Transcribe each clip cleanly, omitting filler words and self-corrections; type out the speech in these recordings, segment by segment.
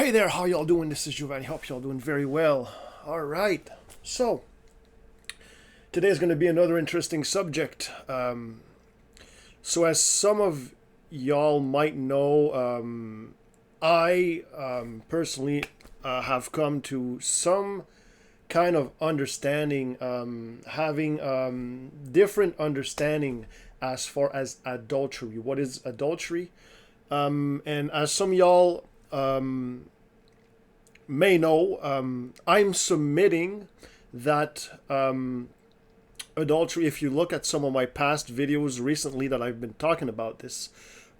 Hey there, how y'all doing? This is Giovanni. Hope y'all doing very well. All right. So, today is going to be another interesting subject. So, as some of y'all might know, I personally have come to some kind of understanding, having different understanding as far as adultery. What is adultery? And as some y'all may know, I'm submitting that adultery, if you look at some of my past videos recently that I've been talking about this,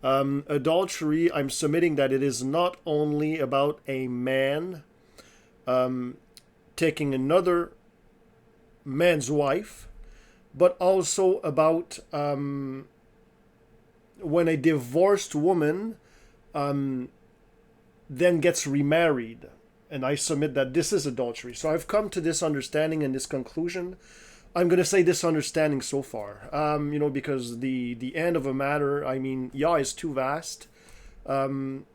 adultery, I'm submitting that it is not only about a man taking another man's wife, but also about when a divorced woman then gets remarried. And I submit that this is adultery. So I've come to this understanding and this conclusion. I'm going to say this understanding so far, because the end of a matter, is too vast. Our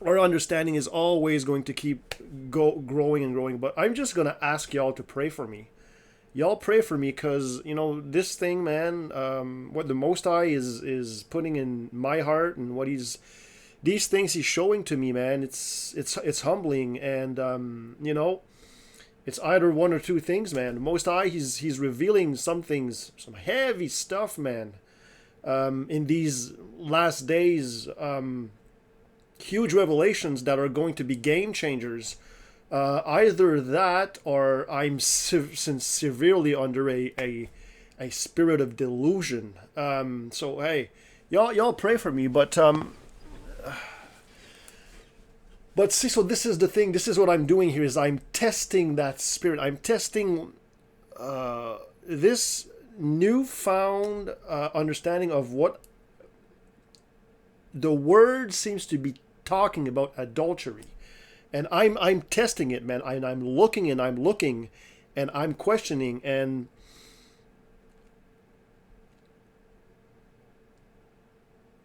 understanding is always going to keep growing and growing. But I'm just going to ask y'all to pray for me. Y'all pray for me because, this thing, man, what the Most High is putting in my heart and what these things he's showing to me, man, it's humbling, and it's either one or two things, man. The Most High, he's revealing some things, some heavy stuff, man. In these last days, huge revelations that are going to be game changers. Either that, or I'm severely under a spirit of delusion. So hey, y'all pray for me, But see, so this is the thing. This is what I'm doing here. Is I'm testing that spirit. I'm testing this newfound understanding of what the word seems to be talking about adultery, and I'm testing it, man. I'm looking and I'm looking, and I'm questioning, and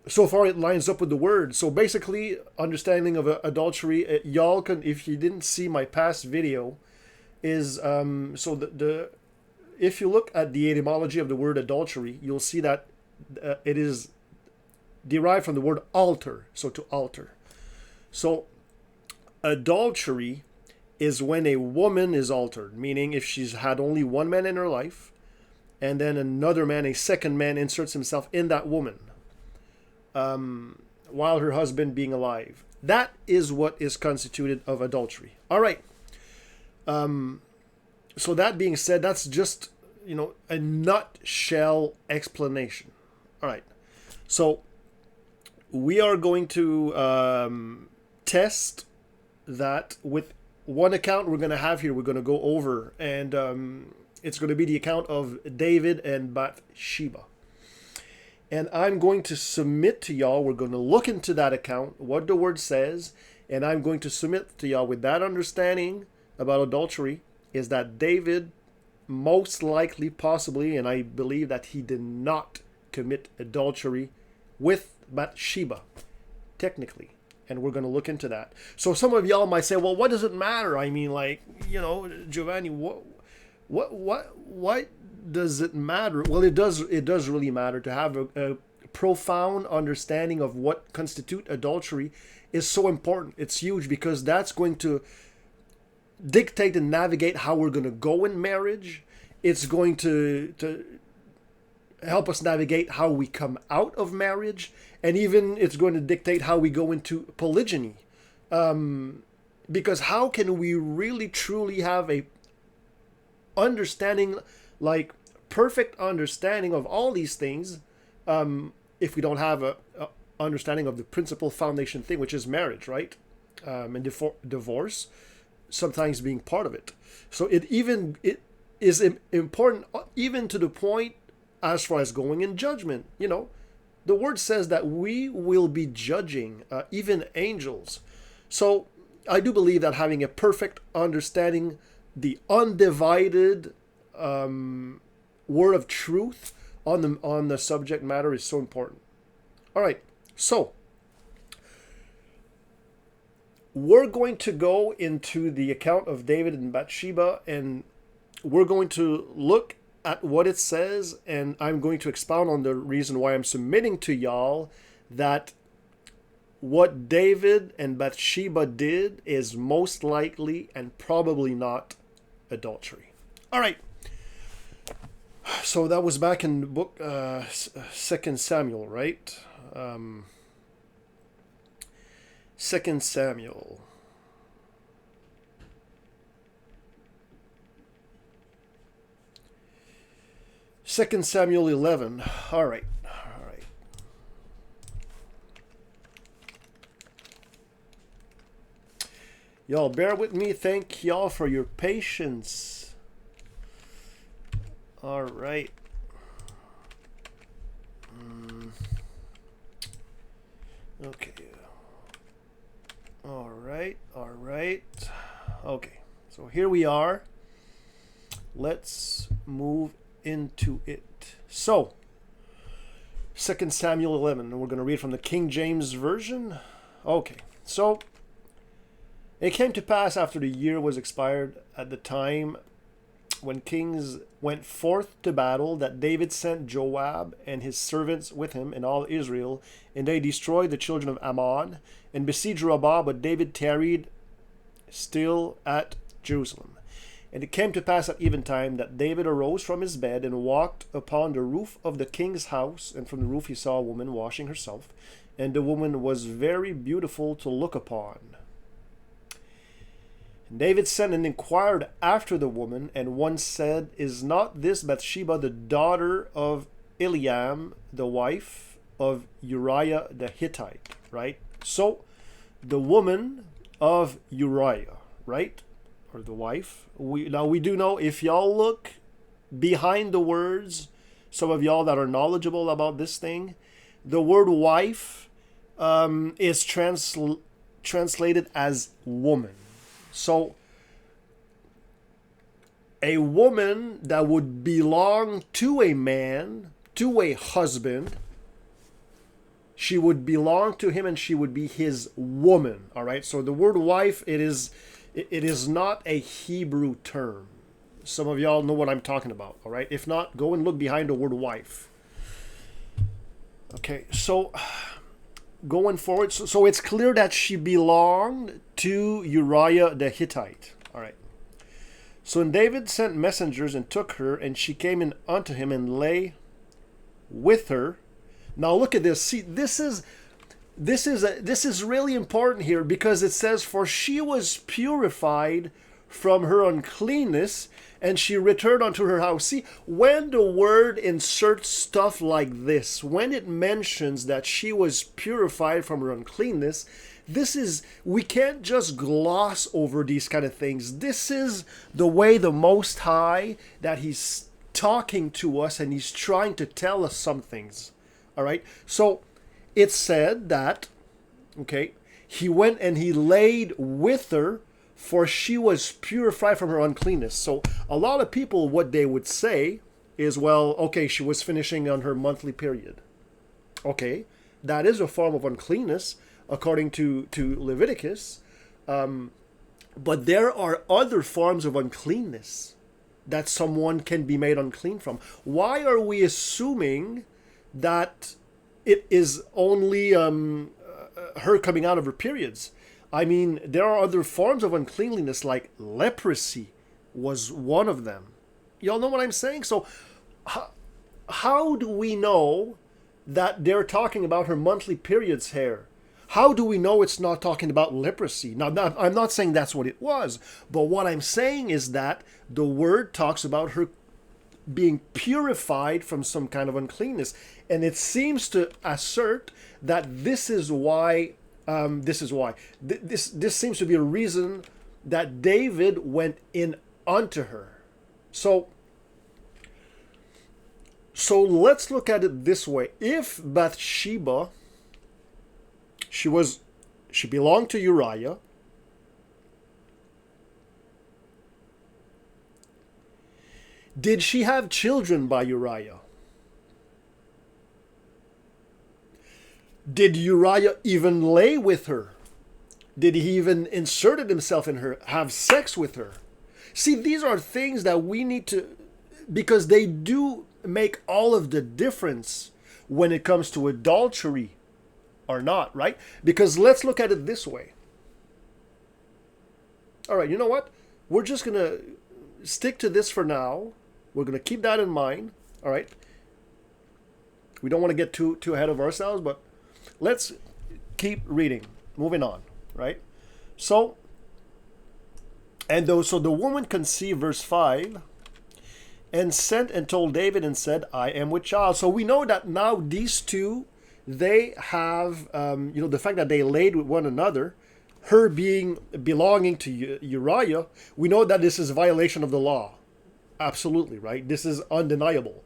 so far it lines up with the word. So basically, understanding of adultery, y'all can, if you didn't see my past video, is so the if you look at the etymology of the word adultery, you'll see that it is derived from the word alter, so to alter. So adultery is when a woman is altered, meaning if she's had only one man in her life, and then another man, a second man, inserts himself in that woman. While her husband being alive. That is what is constituted of adultery. All right. So that being said, that's just, a nutshell explanation. All right. So we are going to test that with one account we're going to have here. We're going to go over, and it's going to be the account of David and Bathsheba. And I'm going to submit to y'all, we're going to look into that account, what the word says, and I'm going to submit to y'all with that understanding about adultery, is that David most likely, possibly, and I believe that he did not commit adultery with Bathsheba, technically. And we're going to look into that. So some of y'all might say, well, what does it matter? Giovanni, what does it matter? Well, it does really matter to have a profound understanding of what constitute adultery is so important. It's huge because that's going to dictate and navigate how we're going to go in marriage. It's going to help us navigate how we come out of marriage, and even it's going to dictate how we go into polygyny. Because how can we really truly have a understanding, like perfect understanding of all these things, if we don't have a understanding of the principal foundation thing, which is marriage, right? And divorce sometimes being part of it. So it is important, even to the point as far as going in judgment. The word says that we will be judging even angels. So I do believe that having a perfect understanding, the undivided word of truth on the subject matter is so important. All right, so we're going to go into the account of David and Bathsheba, and we're going to look at what it says, and I'm going to expound on the reason why I'm submitting to y'all that what David and Bathsheba did is most likely and probably not adultery. All right. So that was back in the book 2 Samuel, right? 2 Samuel. Second Samuel 11. All right. Y'all bear with me. Thank y'all for your patience. All right. Okay. All right. Okay. So here we are. Let's move into it. So, 2 Samuel 11, and we're going to read from the King James Version. Okay. So, it came to pass after the year was expired, at the time when kings went forth to battle, that David sent Joab and his servants with him and all Israel, and they destroyed the children of Ammon and besieged Rabbah, but David tarried still at Jerusalem. And it came to pass at eventime that David arose from his bed and walked upon the roof of the king's house, and from the roof he saw a woman washing herself, and the woman was very beautiful to look upon. And David sent and inquired after the woman, and one said, Is not this Bathsheba the daughter of Eliam, the wife of Uriah the Hittite? Right? So, the woman of Uriah, right? Or the wife. We do know, if y'all look behind the words, some of y'all that are knowledgeable about this thing, the word wife is translated as woman. So, a woman that would belong to a man, to a husband, she would belong to him and she would be his woman. All right. So the word wife, it is not a Hebrew term. Some of y'all know what I'm talking about. All right. If not, go and look behind the word wife. Okay. So going forward, so it's clear that she belonged to Uriah the Hittite. All right. So when David sent messengers and took her, and she came in unto him and lay with her. Now look at this. See, this is really important here, because it says, for she was purified from her uncleanness, and she returned unto her house. See, when the word inserts stuff like this, when it mentions that she was purified from her uncleanness, we can't just gloss over these kind of things. This is the way the Most High, that he's talking to us and he's trying to tell us some things. All right. So it said that, okay, he went and he laid with her, for she was purified from her uncleanness. So a lot of people, what they would say is, well, okay, she was finishing on her monthly period. Okay, that is a form of uncleanness according to Leviticus. But there are other forms of uncleanness that someone can be made unclean from. Why are we assuming that it is only her coming out of her periods? I mean, there are other forms of uncleanliness, like leprosy was one of them. Y'all know what I'm saying? So how do we know that they're talking about her monthly periods here? How do we know it's not talking about leprosy? Now, I'm not saying that's what it was, but what I'm saying is that the word talks about her being purified from some kind of uncleanness. And it seems to assert that this is why, this seems to be a reason that David went in unto her. So let's look at it this way. If Bathsheba, she belonged to Uriah, did she have children by Uriah? Did Uriah even lay with her? Did he even inserted himself in her, have sex with her? See, these are things that we need to, because they do make all of the difference when it comes to adultery or not, right? Because let's look at it this way. All right, you know what? We're just going to stick to this for now. We're going to keep that in mind, all right? We don't want to get too ahead of ourselves, but let's keep reading. Moving on, right? So, so the woman conceived, verse 5, and sent and told David and said, I am with child. So we know that now these two, they have, the fact that they laid with one another, her belonging to Uriah, we know that this is a violation of the law. Absolutely, right? This is undeniable.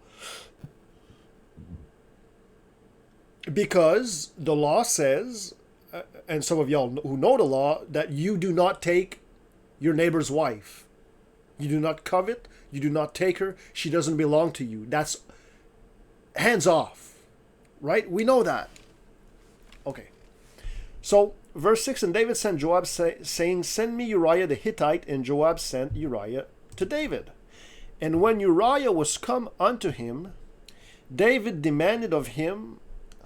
Because the law says, and some of y'all who know the law, that you do not take your neighbor's wife. You do not covet. You do not take her. She doesn't belong to you. That's hands off, right? We know that. Okay. So, verse 6, and David sent Joab saying, send me Uriah the Hittite, and Joab sent Uriah to David. And when Uriah was come unto him, David demanded of him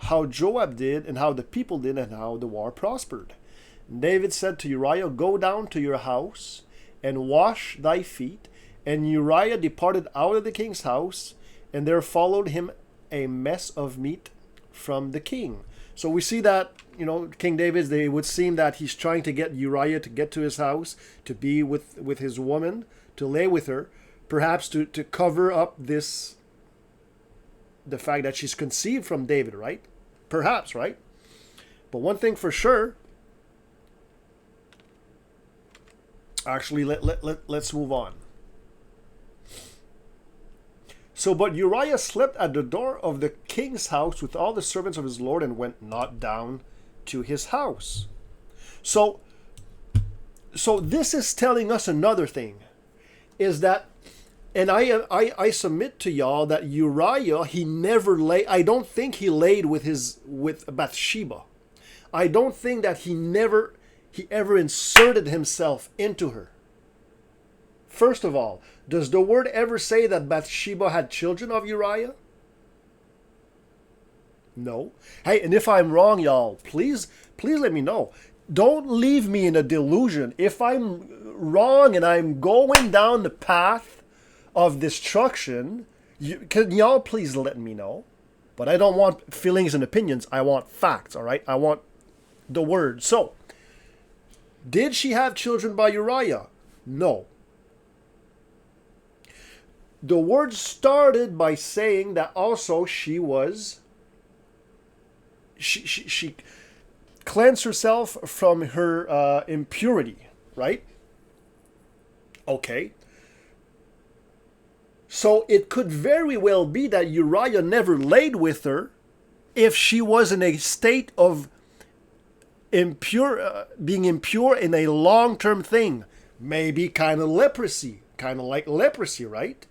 how Joab did, and how the people did, and how the war prospered. And David said to Uriah, go down to your house, and wash thy feet. And Uriah departed out of the king's house, and there followed him a mess of meat from the king. So we see that, King David, they would seem that he's trying to get Uriah to get to his house, to be with his woman, to lay with her, perhaps to cover up the fact that she's conceived from David, right? Perhaps, right? But one thing for sure, actually, let's move on. So, but Uriah slept at the door of the king's house with all the servants of his lord, and went not down to his house. So this is telling us another thing, is that, and I submit to y'all that Uriah, he never lay. I don't think he laid with Bathsheba. I don't think that he ever inserted himself into her. First of all, does the word ever say that Bathsheba had children of Uriah? No. Hey, and if I'm wrong, y'all, please let me know. Don't leave me in a delusion. If I'm wrong and I'm going down the path of destruction, can y'all please let me know? But I don't want feelings and opinions. I want facts, all right? I want the word. So, did she have children by Uriah? No. The word started by saying that also she cleansed herself from her impurity, right? Okay. So it could very well be that Uriah never laid with her if she was in a state of being impure in a long-term thing. Maybe kind of like leprosy, right?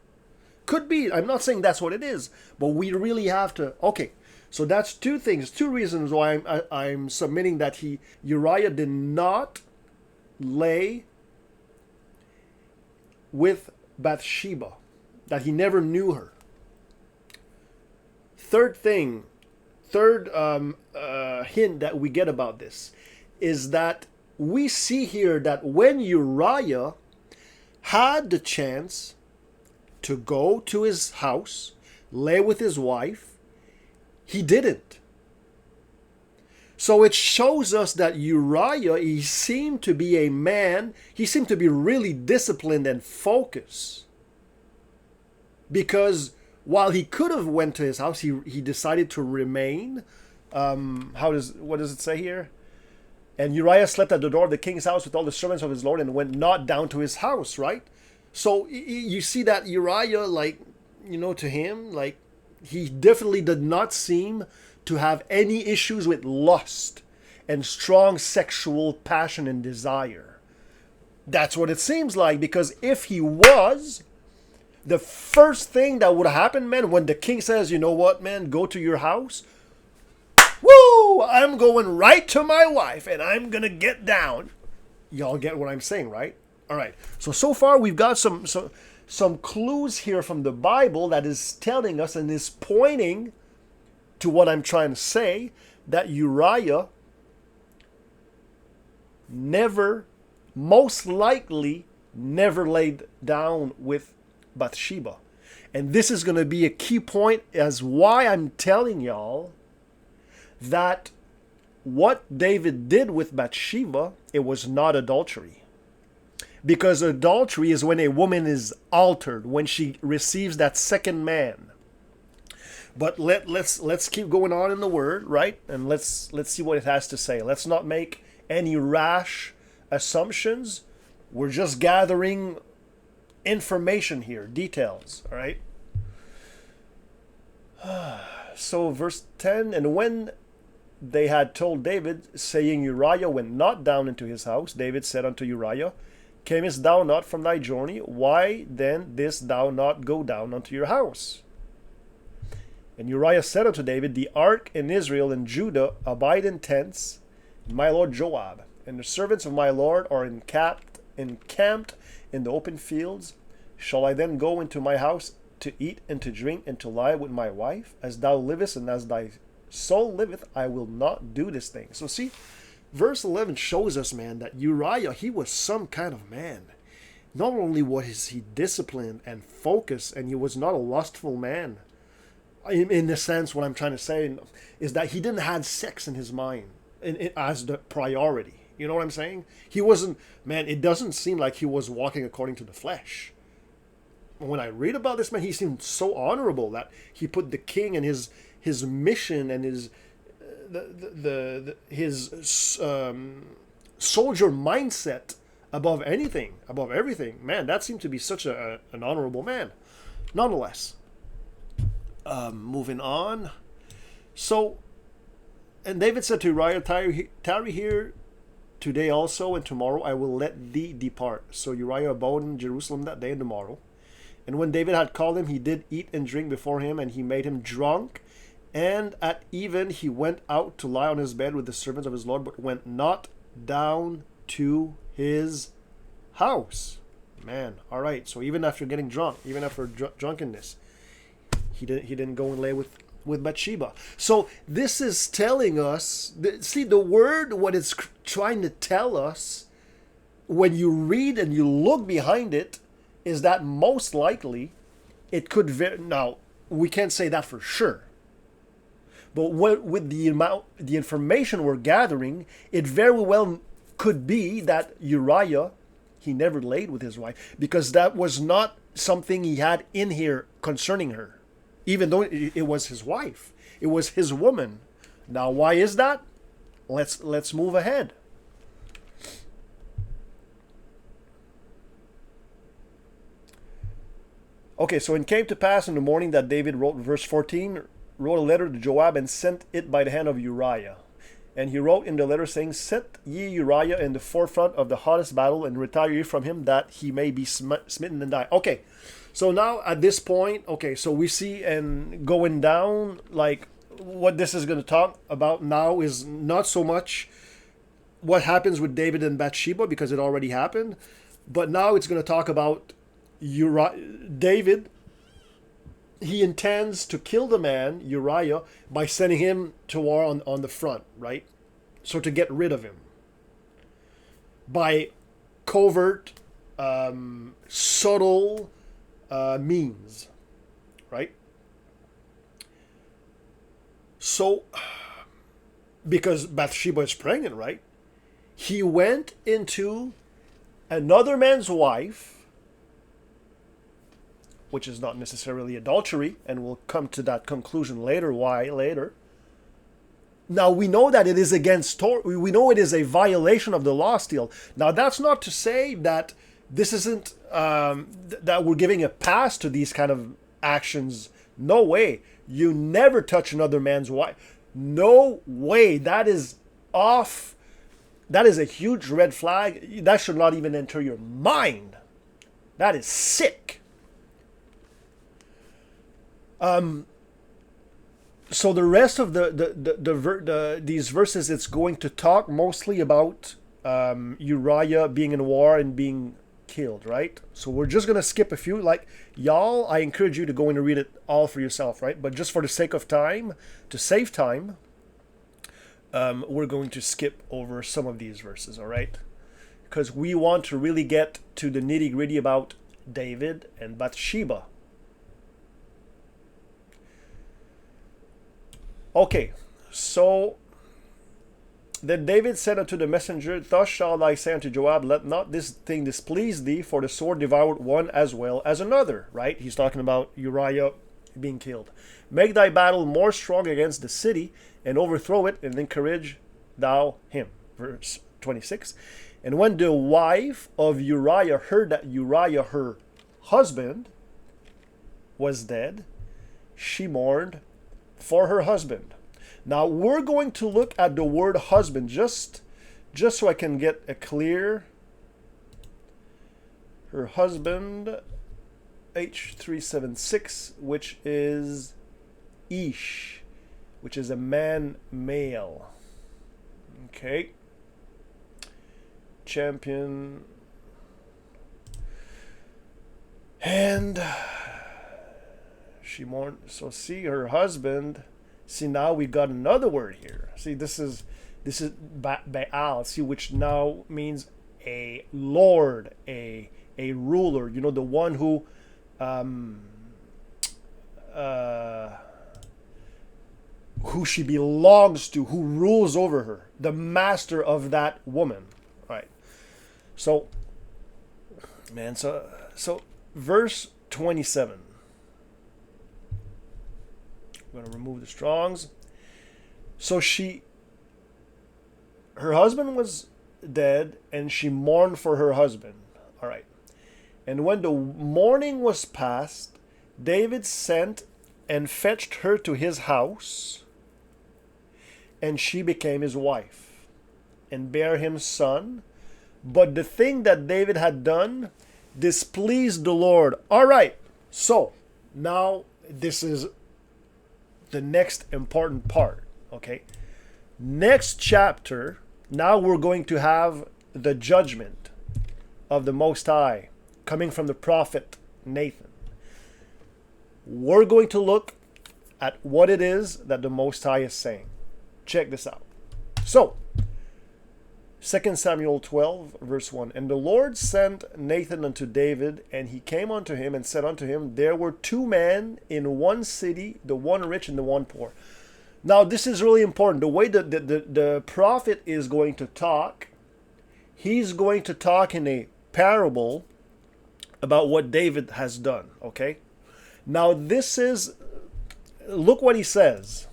Could be. I'm not saying that's what it is, but we really have to. Okay, so that's two reasons why I'm submitting that Uriah did not lay with Bathsheba, that he never knew her. Third hint that we get about this is that we see here that when Uriah had the chance to go to his house, lay with his wife, he didn't. So it shows us that Uriah, he seemed to be a man, he seemed to be really disciplined and focused. Because while he could have went to his house, he decided to remain. What does it say here? And Uriah slept at the door of the king's house with all the servants of his lord, and went not down to his house, right? So you see that Uriah, to him, he definitely did not seem to have any issues with lust and strong sexual passion and desire. That's what it seems like, because if he was, the first thing that would happen, man, when the king says, you know what, man, go to your house, Woo! I'm going right to my wife and I'm going to get down. Y'all get what I'm saying, right? All right. So far we've got some clues here from the Bible that is telling us and is pointing to what I'm trying to say, that Uriah most likely never laid down with Bathsheba. And this is going to be a key point as why I'm telling y'all that what David did with Bathsheba, it was not adultery. Because adultery is when a woman is altered, when she receives that second man. But let's keep going on in the word, right? And let's see what it has to say. Let's not make any rash assumptions. We're just gathering information here, details, all right? So verse 10, and when they had told David, saying, Uriah went not down into his house, David said unto Uriah, camest thou not from thy journey? Why then didst thou not go down unto your house? And Uriah said unto David, the ark in Israel and Judah abide in tents, my lord Joab, and the servants of my lord are encamped in the open fields. Shall I then go into my house to eat and to drink and to lie with my wife? As thou livest and as thy soul liveth, I will not do this thing. So see, verse 11 shows us, man, that Uriah, he was some kind of man. Not only was he disciplined and focused, and he was not a lustful man. In the sense, what I'm trying to say is that he didn't have sex in his mind as the priority. You know what I'm saying? He wasn't, man, it doesn't seem like he was walking according to the flesh. When I read about this man, he seemed so honorable that he put the king and his mission and his soldier mindset above anything, above everything. Man, that seemed to be such an honorable man. Nonetheless, moving on. So, and David said to Uriah, tarry here today also, and tomorrow I will let thee depart. So Uriah abode in Jerusalem that day and tomorrow. And when David had called him, he did eat and drink before him, and he made him drunk. And at even he went out to lie on his bed with the servants of his Lord, but went not down to his house. Man, all right. So even after getting drunk, even after drunkenness, he didn't go and lay with Bathsheba. So this is telling us, see, the word, what it's trying to tell us, when you read and you look behind it, is that most likely it could now we can't say that for sure, but with the information we're gathering, it very well could be that Uriah, he never laid with his wife, because that was not something he had in here concerning her, even though it was his wife, it was his woman. Now why is that? Let's move ahead. Okay, so it came to pass in the morning that David wrote, verse 14, wrote a letter to Joab and sent it by the hand of Uriah. And he wrote in the letter saying, set ye Uriah in the forefront of the hottest battle, and retire ye from him, that he may be smitten and die. Okay, so now at this point, okay, so we see and going down, like what this is going to talk about now is not so much what happens with David and Bathsheba, because it already happened, but now it's going to talk about David. He intends to kill the man, Uriah, by sending him to war on the front, right? So to get rid of him. By covert, subtle means, right? So, because Bathsheba is pregnant, right? He went into another man's wife, which is not necessarily adultery, and we'll come to that conclusion later. Why later? Now we know that it is against we know it is a violation of the law still. Now that's not to say that this isn't that we're giving a pass to these kind of actions. No way. You never touch another man's wife. No way. That is off. That is a huge red flag. That should not even enter your mind. That is sick. So the rest of these verses, it's going to talk mostly about Uriah being in war and being killed, right? So we're just gonna skip a few. Like y'all, I encourage you to go and read it all for yourself, right? But just for the sake of time, to save time, we're going to skip over some of these verses, all right? Because we want to really get to the nitty gritty about David and Bathsheba. Okay, so then David said unto the messenger, Thus shall I say unto Joab, Let not this thing displease thee, for the sword devoured one as well as another. Right? He's talking about Uriah being killed. Make thy battle more strong against the city, and overthrow it, and encourage thou him. Verse 26. And when the wife of Uriah heard that Uriah, her husband, was dead, she mourned for her husband. Now we're going to look at the word husband just so I can get a clear. Her husband, H376, which is Ish, which is a man, male. Okay. Champion. And she mourned. So see, her husband. See, now we got another word here. See, this is Baal. See, which now means a lord, a ruler. You know, the one who she belongs to, who rules over her, the master of that woman. Right. So, man. So verse 27. I'm going to remove the Strongs. So her husband was dead, and she mourned for her husband. All right. And when the mourning was past, David sent and fetched her to his house, and she became his wife, and bare him son. But the thing that David had done displeased the Lord. All right. So now this is the next important part, okay? Next chapter, now we're going to have the judgment of the Most High coming from the prophet Nathan. We're going to look at what it is that the Most High is saying. Check this out. So, 2 Samuel 12, verse 1. And the Lord sent Nathan unto David, and he came unto him and said unto him, There were two men in one city, the one rich and the one poor. Now, this is really important. The way that the prophet is going to talk, he's going to talk in a parable about what David has done, okay? Now, look what he says.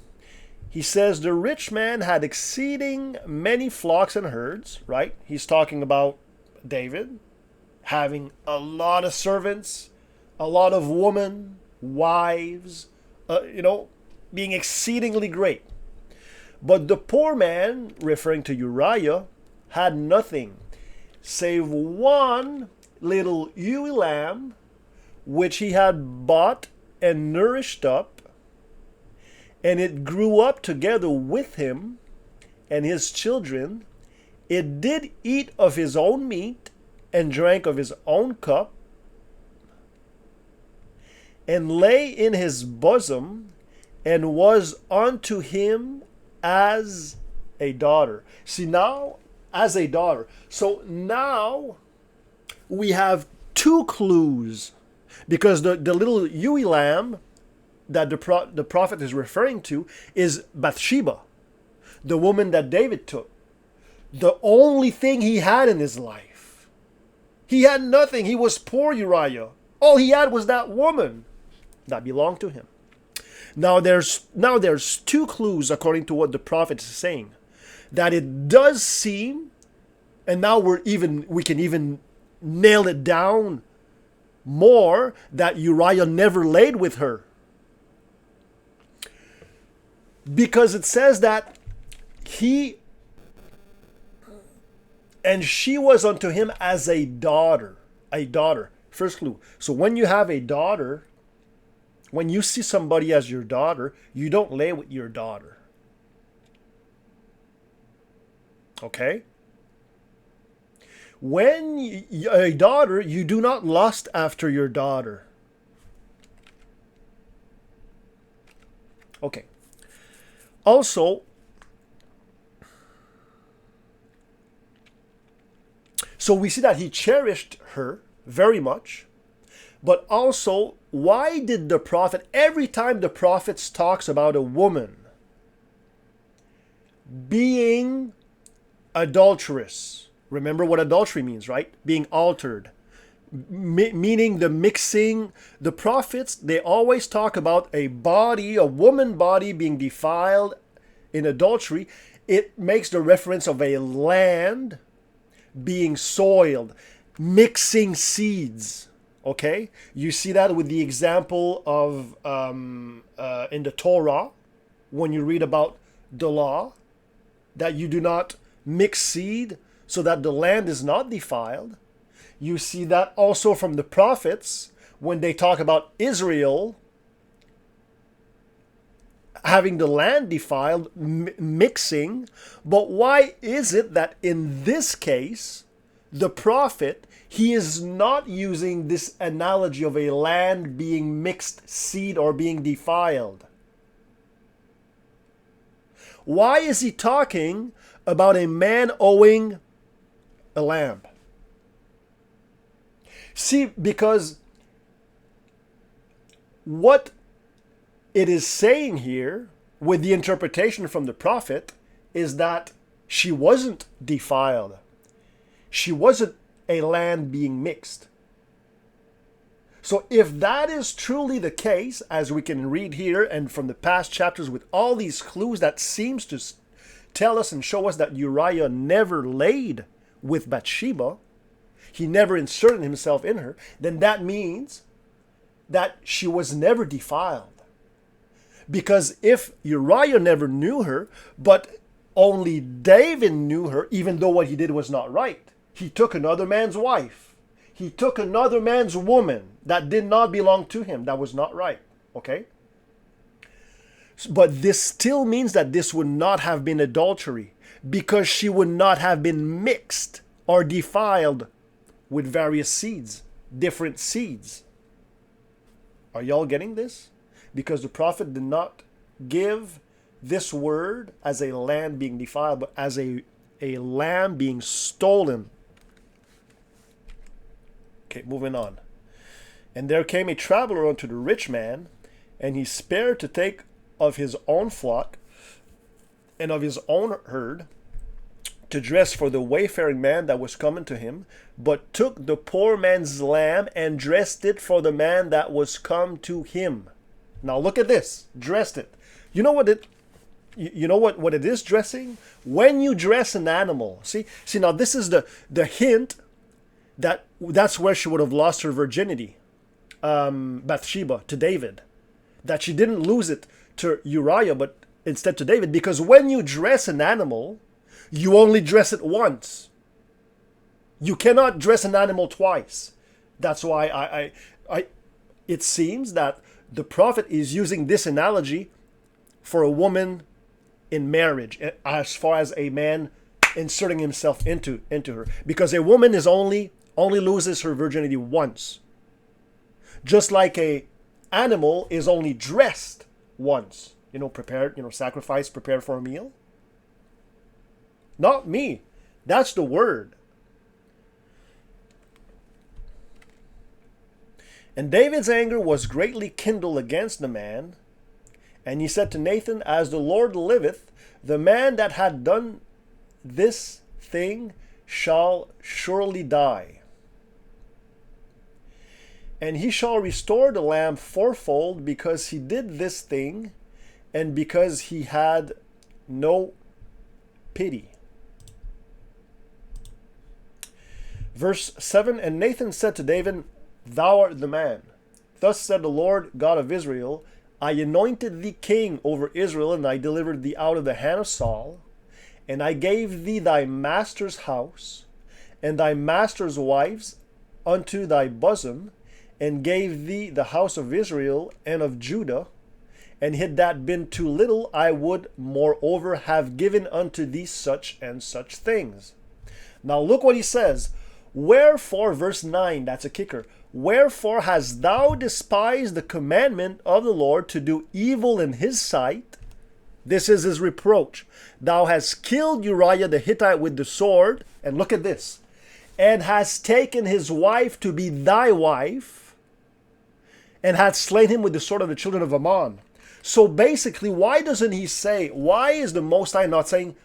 He says, the rich man had exceeding many flocks and herds, right? He's talking about David having a lot of servants, a lot of women, wives, being exceedingly great. But the poor man, referring to Uriah, had nothing save one little ewe lamb, which he had bought and nourished up, and it grew up together with him and his children. It did eat of his own meat and drank of his own cup, and lay in his bosom, and was unto him as a daughter. See, now, as a daughter. So now we have two clues, because the little ewe lamb that the prophet is referring to is Bathsheba, the woman that David took. The only thing he had in his life. He had nothing. He was poor Uriah. All he had was that woman that belonged to him. Now there's two clues according to what the prophet is saying, that it does seem, and now we can even nail it down more, that Uriah never laid with her. Because it says that she was unto him as a daughter. A daughter. First clue. So when you have a daughter, When you see somebody as your daughter, you don't lay with your daughter. Okay? When a daughter, you do not lust after your daughter. Okay. Also, so we see that he cherished her very much, but also, why did the prophet, every time the prophets talks about a woman being adulterous, remember what adultery means, right? Being altered, meaning the mixing. The prophets, they always talk about a body, a woman body being defiled in adultery. It makes the reference of a land being soiled, mixing seeds. Okay, you see that with the example of in the Torah, when you read about the law, that you do not mix seed so that the land is not defiled. You see that also from the prophets when they talk about Israel having the land defiled, mixing. But why is it that in this case, the prophet, he is not using this analogy of a land being mixed seed or being defiled? Why is he talking about a man owing a lamb? See, because what it is saying here with the interpretation from the prophet is that she wasn't defiled. She wasn't a land being mixed. So if that is truly the case, as we can read here and from the past chapters with all these clues that seems to tell us and show us that Uriah never laid with Bathsheba, he never inserted himself in her, then that means that she was never defiled. Because if Uriah never knew her, but only David knew her, even though what he did was not right, he took another man's wife. He took another man's woman that did not belong to him. That was not right. Okay? But this still means that this would not have been adultery, because she would not have been mixed or defiled with various seeds, different seeds. Are y'all getting this? Because the prophet did not give this word as a land being defiled, but as a lamb being stolen. Okay, moving on. And there came a traveler unto the rich man, and he spared to take of his own flock and of his own herd to dress for the wayfaring man that was coming to him, but took the poor man's lamb and dressed it for the man that was come to him. Now look at this. Dressed it. You know what it is, dressing? When you dress an animal. See now this is the hint that's where she would have lost her virginity. Bathsheba to David. That she didn't lose it to Uriah, but instead to David, because when you dress an animal, you only dress it once. You cannot dress an animal twice. That's why it seems that the prophet is using this analogy for a woman in marriage, as far as a man inserting himself into her, because a woman is only loses her virginity once, just like a animal is only dressed once. Prepared, sacrificed, prepared for a meal. Not me. That's the word. And David's anger was greatly kindled against the man. And he said to Nathan, as the Lord liveth, the man that had done this thing shall surely die. And he shall restore the lamb fourfold, because he did this thing, and because he had no pity. Verse 7, and Nathan said to David, thou art the man. Thus said the Lord God of Israel, I anointed thee king over Israel, and I delivered thee out of the hand of Saul, and I gave thee thy master's house, and thy master's wives unto thy bosom, and gave thee the house of Israel and of Judah, and had that been too little, I would moreover have given unto thee such and such things. Now look what he says. Wherefore, verse 9, that's a kicker. Wherefore hast thou despised the commandment of the Lord to do evil in his sight? This is his reproach. Thou hast killed Uriah the Hittite with the sword, and look at this, and hast taken his wife to be thy wife, and hast slain him with the sword of the children of Ammon. So basically, why doesn't he say, why is the Most High not saying,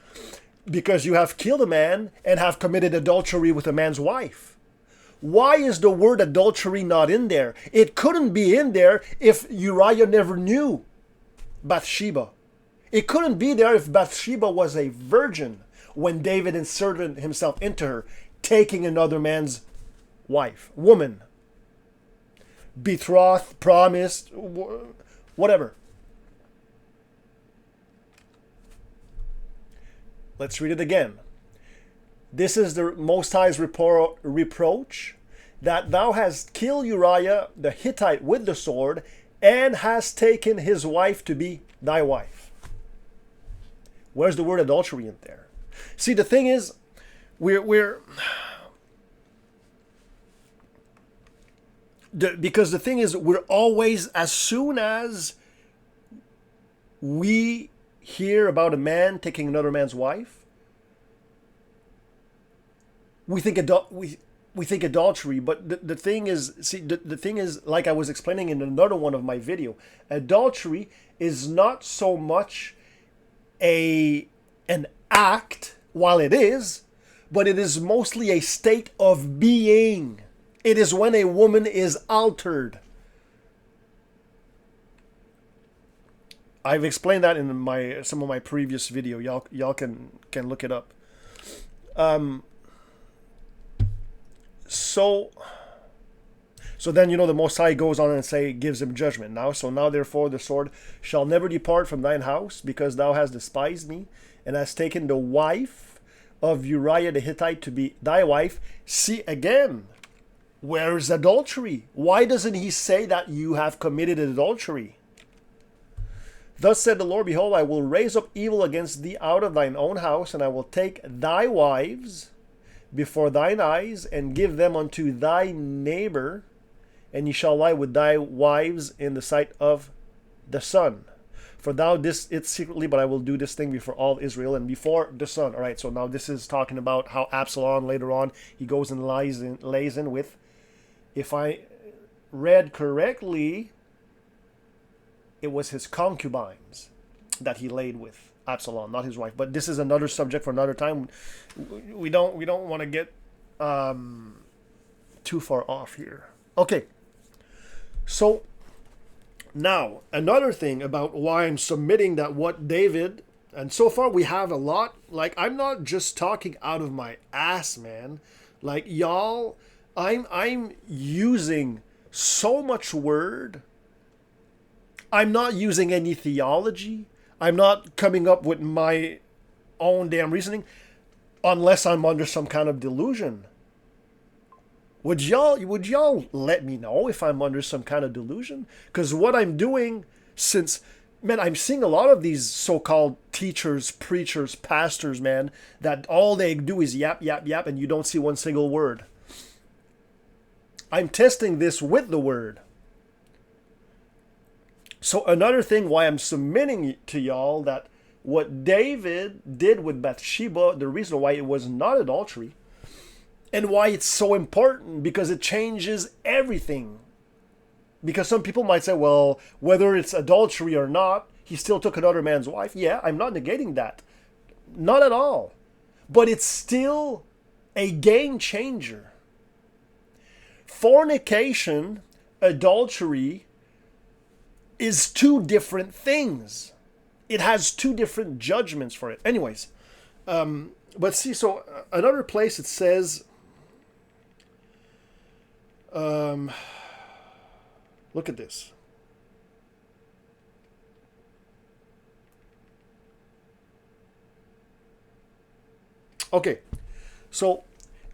because you have killed a man and have committed adultery with a man's wife? Why is the word adultery not in there? It couldn't be in there if Uriah never knew Bathsheba. It couldn't be there if Bathsheba was a virgin when David inserted himself into her, taking another man's wife, woman, betrothed, promised, whatever. Let's read it again. This is the Most High's reproach, that thou hast killed Uriah the Hittite with the sword, and hast taken his wife to be thy wife. Where's the word adultery in there? See, the thing is, because the thing is, we're always, as soon as we hear about a man taking another man's wife, we think adultery. But the thing is, see, the thing is, like I was explaining in another one of my video, adultery is not so much an act, while it is, but it is mostly a state of being. It is when a woman is altered. I've explained that in some of my previous video. Y'all can look it up. So then, the Most High goes on and gives him judgment now. So now therefore the sword shall never depart from thine house, because thou hast despised me, and hast taken the wife of Uriah the Hittite to be thy wife. See again, where is adultery? Why doesn't he say that you have committed adultery? Thus said the Lord, behold, I will raise up evil against thee out of thine own house, and I will take thy wives before thine eyes, and give them unto thy neighbor, and ye shall lie with thy wives in the sight of the sun. For thou didst it secretly, but I will do this thing before all Israel and before the sun. All right, so now this is talking about how Absalom later on, he goes and lays in with, if I read correctly, it was his concubines that he laid with Absalom, not his wife. But this is another subject for another time. We don't want to get too far off here. Okay. So now another thing about why I'm submitting that what David, and so far we have a lot, like I'm not just talking out of my ass, man. Like y'all, I'm using so much word. I'm not using any theology. I'm not coming up with my own damn reasoning unless I'm under some kind of delusion. Would y'all let me know if I'm under some kind of delusion? Because what I'm doing, since, man, I'm seeing a lot of these so-called teachers, preachers, pastors, man, that all they do is yap, yap, yap, and you don't see one single word. I'm testing this with the word. So another thing why I'm submitting to y'all that what David did with Bathsheba, the reason why it was not adultery, and why it's so important, because it changes everything. Because some people might say, well, whether it's adultery or not, he still took another man's wife. Yeah, I'm not negating that. Not at all. But it's still a game changer. Fornication, adultery, is two different things. It has two different judgments for it. Anyways, but see, so another place it says, look at this. Okay, so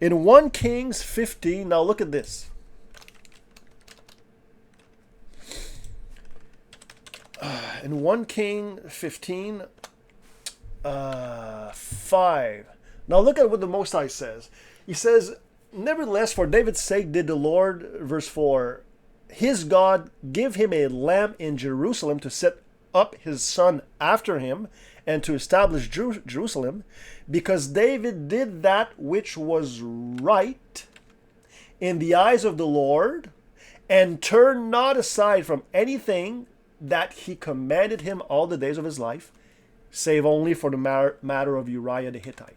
in 1 Kings 15, now look at this. in 1 King 15, 5. Now look at what the Most High says. He says, nevertheless, for David's sake did the Lord, verse 4, his God give him a lamb in Jerusalem to set up his son after him and to establish Jerusalem, because David did that which was right in the eyes of the Lord, and turned not aside from anything that he commanded him all the days of his life, save only for the matter of Uriah the Hittite.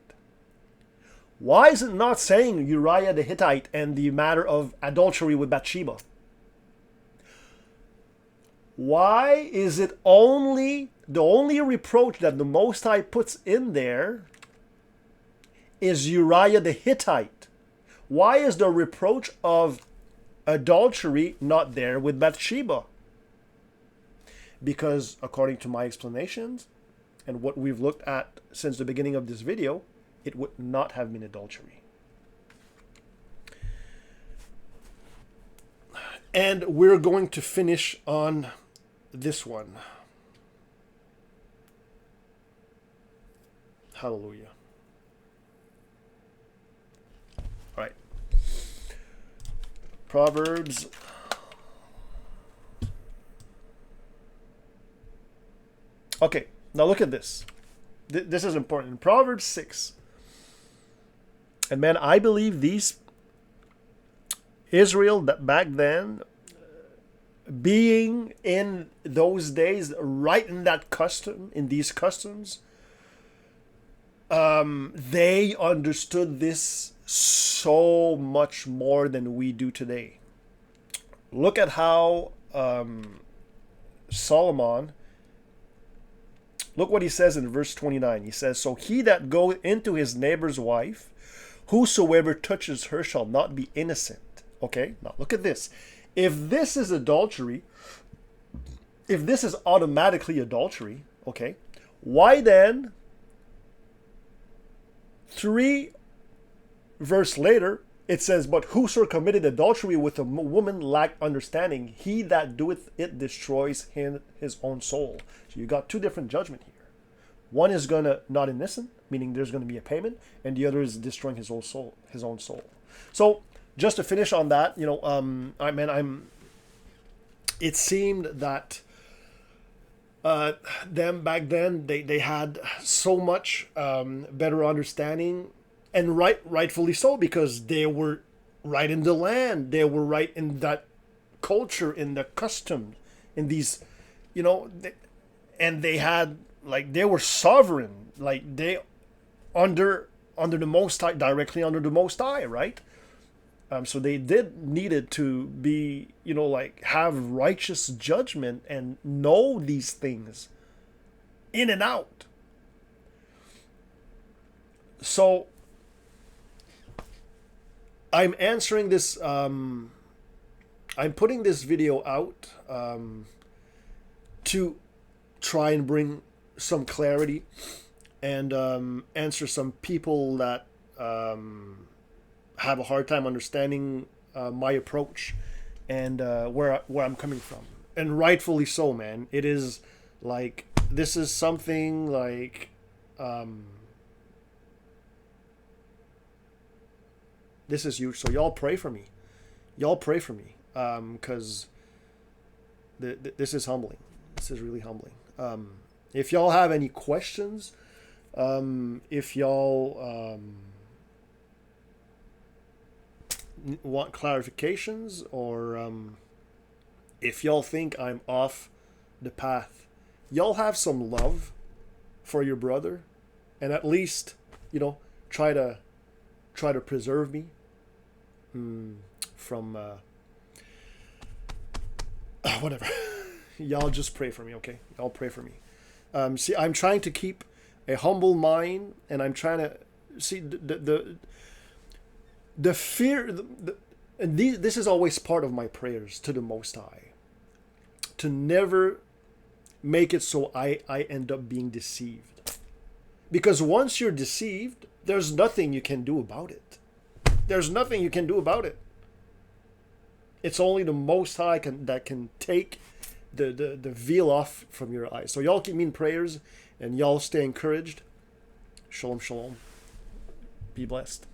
Why is it not saying Uriah the Hittite and the matter of adultery with Bathsheba? Why is it only the only reproach that the Most High puts in there is Uriah the Hittite? Why is the reproach of adultery not there with Bathsheba? Because according to my explanations and what we've looked at since the beginning of this video, it would not have been adultery. And we're going to finish on this one. Hallelujah. All right. Proverbs. Okay, now look at this. This is important. Proverbs 6. And man, I believe these Israel that back then, being in those days, right in that custom, in these customs, they understood this so much more than we do today. Look at how Solomon, look what he says in verse 29. He says, so he that goeth into his neighbor's wife, whosoever touches her shall not be innocent. Okay, now look at this. If this is adultery, if this is automatically adultery, okay, why then, 3 verse later, it says, but whoso committed adultery with a woman lack understanding, he that doeth it destroys his own soul. So you got 2 different judgment here. One is gonna not innocent, meaning there's gonna be a payment, and the other is destroying his own soul. So just to finish on that, you know, it seemed that them back then they had so much better understanding, and rightfully so, because they were right in the land, they were right in that culture, in the customs, in these, you know, and they had, like, they were sovereign, like they under the Most High, directly under the Most High, right? So they needed to be, you know, like, have righteous judgment and know these things in and out. So I'm answering this, I'm putting this video out to try and bring some clarity and answer some people that have a hard time understanding my approach and where I'm coming from. And rightfully so, man. It is like, this is something like this is huge. So y'all pray for me. Because this is humbling. This is really humbling. If y'all have any questions, if y'all want clarifications, or if y'all think I'm off the path, y'all have some love for your brother, and at least, you know, try to preserve me from whatever. Y'all just pray for me, okay? Y'all pray for me. See, I'm trying to keep a humble mind, and I'm trying to see the fear. And this is always part of my prayers to the Most High, to never make it so I end up being deceived. Because once you're deceived, there's nothing you can do about it. There's nothing you can do about it. It's only the Most High that can take the veil off from your eyes. So y'all keep me in prayers, and y'all stay encouraged. Shalom, shalom. Be blessed.